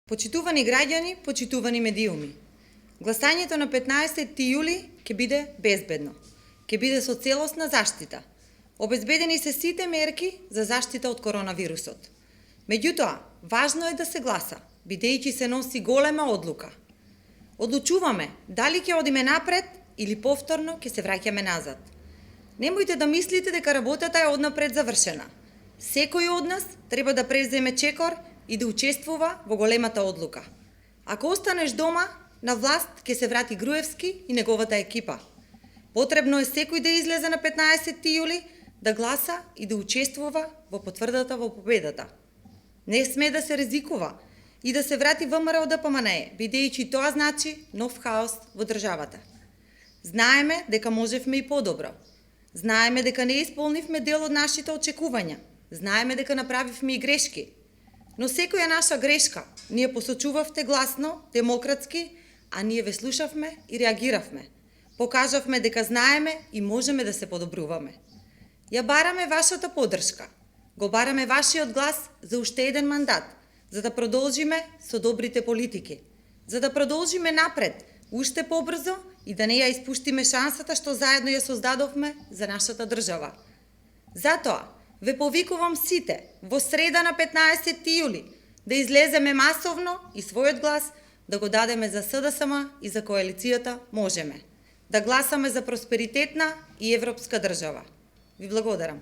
Почитувани граѓани, почитувани медиуми. Гласањето на 15 јули ќе биде безбедно. Ќе биде со целосна заштита. Обезбедени се сите мерки за заштита од коронавирусот. Меѓутоа, важно е да се гласа, бидејќи се носи голема одлука. Одлучуваме дали ќе одиме напред или повторно ќе се враќаме назад. Немојте да мислите дека работата е однапред завршена. Секој од нас треба да преземе чекор и да учествува во големата одлука. Ако останеш дома, на власт ќе се врати Груевски и неговата екипа. Потребно е секој да излезе на 15 јули, да гласа и да учествува во потврдата во победата. Не сме да се ризикува и да се врати ВМРО ДПМНЕ, бидејќи тоа значи нов хаос во државата. Знаеме дека можевме и подобро. Знаеме дека не исполнивме дел од нашите очекувања. Знаеме дека направивме и грешки. Но секоја наша грешка ние посочувавте гласно, демократски, а ние ве слушавме и реагиравме. Покажавме дека знаеме и можеме да се подобруваме. Ја бараме вашата подршка. Го бараме вашиот глас за уште еден мандат, за да продолжиме со добрите политики, за да продолжиме напред, уште побрзо и да не ја испуштиме шансата што заедно ја создадовме за нашата држава. Затоа, ве повикувам сите во среда на 15 јули да излеземе масовно и својот глас да го дадеме за СДСМ и за коалицијата Можеме. Да гласаме за просперитетна и европска држава. Ви благодарам.